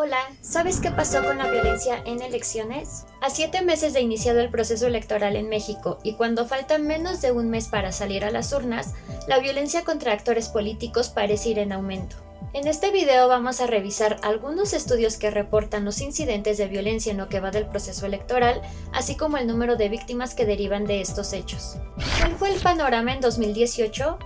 Hola, ¿sabes qué pasó con la violencia en elecciones? A 7 meses de iniciado el proceso electoral en México y cuando falta menos de un mes para salir a las urnas, la violencia contra actores políticos parece ir en aumento. En este video vamos a revisar algunos estudios que reportan los incidentes de violencia en lo que va del proceso electoral, así como el número de víctimas que derivan de estos hechos. ¿Cuál fue el panorama en 2018?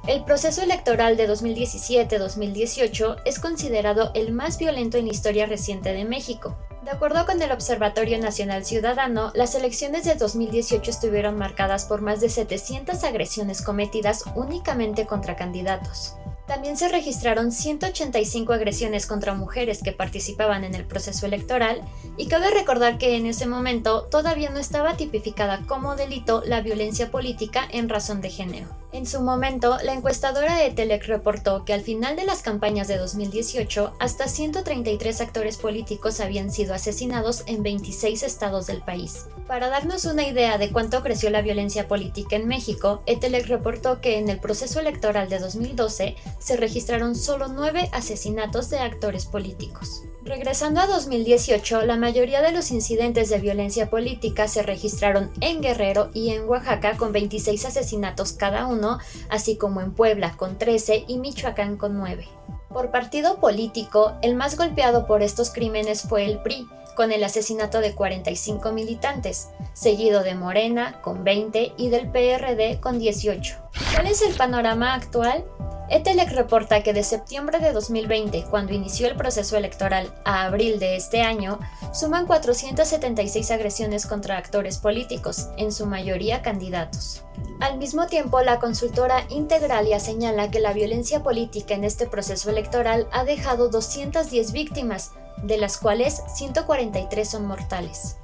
El proceso electoral de 2017-2018 es considerado el más violento en la historia reciente de México. De acuerdo con el Observatorio Nacional Ciudadano, las elecciones de 2018 estuvieron marcadas por más de 700 agresiones cometidas únicamente contra candidatos. También se registraron 185 agresiones contra mujeres que participaban en el proceso electoral, y cabe recordar que en ese momento todavía no estaba tipificada como delito la violencia política en razón de género. En su momento, la encuestadora Etelec reportó que al final de las campañas de 2018, hasta 133 actores políticos habían sido asesinados en 26 estados del país. Para darnos una idea de cuánto creció la violencia política en México, Etelec reportó que en el proceso electoral de 2012 se registraron solo 9 asesinatos de actores políticos. Regresando a 2018, la mayoría de los incidentes de violencia política se registraron en Guerrero y en Oaxaca con 26 asesinatos cada uno, así como en Puebla con 13 y Michoacán con 9. Por partido político, el más golpeado por estos crímenes fue el PRI, con el asesinato de 45 militantes, seguido de Morena con 20 y del PRD con 18. ¿Cuál es el panorama actual? Etelec reporta que de septiembre de 2020, cuando inició el proceso electoral, a abril de este año, suman 476 agresiones contra actores políticos, en su mayoría candidatos. Al mismo tiempo, la consultora Integralia señala que la violencia política en este proceso electoral ha dejado 210 víctimas, de las cuales 143 son mortales.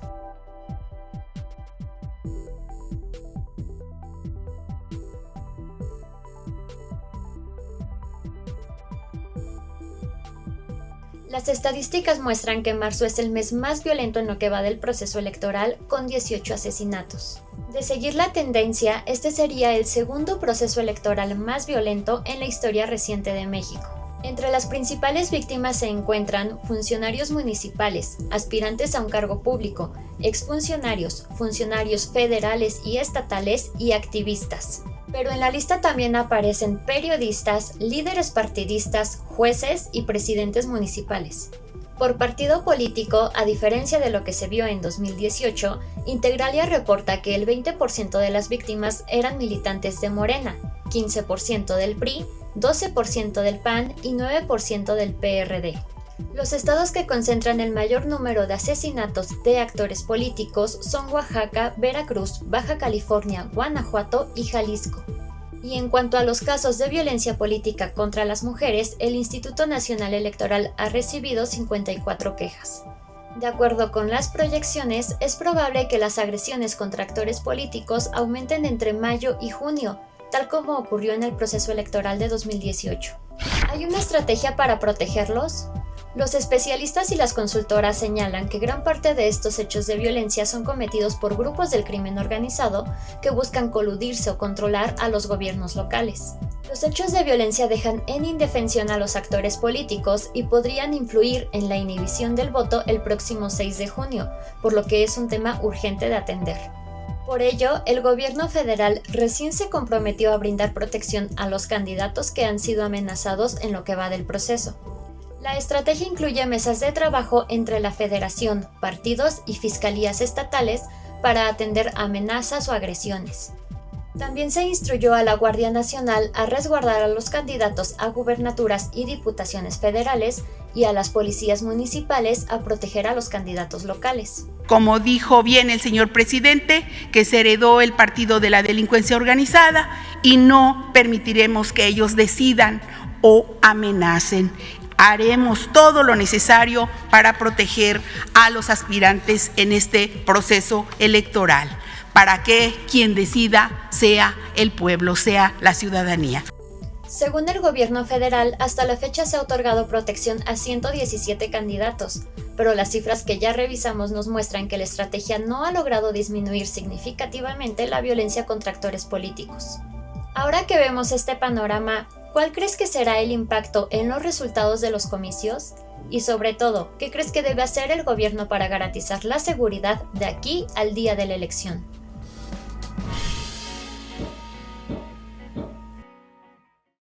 Las estadísticas muestran que marzo es el mes más violento en lo que va del proceso electoral, con 18 asesinatos. De seguir la tendencia, este sería el segundo proceso electoral más violento en la historia reciente de México. Entre las principales víctimas se encuentran funcionarios municipales, aspirantes a un cargo público, exfuncionarios, funcionarios federales y estatales y activistas. Pero en la lista también aparecen periodistas, líderes partidistas, jueces y presidentes municipales. Por partido político, a diferencia de lo que se vio en 2018, Integralia reporta que el 20% de las víctimas eran militantes de Morena, 15% del PRI, 12% del PAN y 9% del PRD. Los estados que concentran el mayor número de asesinatos de actores políticos son Oaxaca, Veracruz, Baja California, Guanajuato y Jalisco. Y en cuanto a los casos de violencia política contra las mujeres, el Instituto Nacional Electoral ha recibido 54 quejas. De acuerdo con las proyecciones, es probable que las agresiones contra actores políticos aumenten entre mayo y junio, tal como ocurrió en el proceso electoral de 2018. ¿Hay una estrategia para protegerlos? Los especialistas y las consultoras señalan que gran parte de estos hechos de violencia son cometidos por grupos del crimen organizado que buscan coludirse o controlar a los gobiernos locales. Los hechos de violencia dejan en indefensión a los actores políticos y podrían influir en la inhibición del voto el próximo 6 de junio, por lo que es un tema urgente de atender. Por ello, el gobierno federal recién se comprometió a brindar protección a los candidatos que han sido amenazados en lo que va del proceso. La estrategia incluye mesas de trabajo entre la federación, partidos y fiscalías estatales para atender amenazas o agresiones. También se instruyó a la Guardia Nacional a resguardar a los candidatos a gubernaturas y diputaciones federales y a las policías municipales a proteger a los candidatos locales. Como dijo bien el señor presidente, que se heredó el partido de la delincuencia organizada y no permitiremos que ellos decidan o amenacen. Haremos todo lo necesario para proteger a los aspirantes en este proceso electoral, para que quien decida sea el pueblo, sea la ciudadanía. Según el gobierno federal, hasta la fecha se ha otorgado protección a 117 candidatos, pero las cifras que ya revisamos nos muestran que la estrategia no ha logrado disminuir significativamente la violencia contra actores políticos. Ahora que vemos este panorama, ¿cuál crees que será el impacto en los resultados de los comicios? Y sobre todo, ¿qué crees que debe hacer el gobierno para garantizar la seguridad de aquí al día de la elección?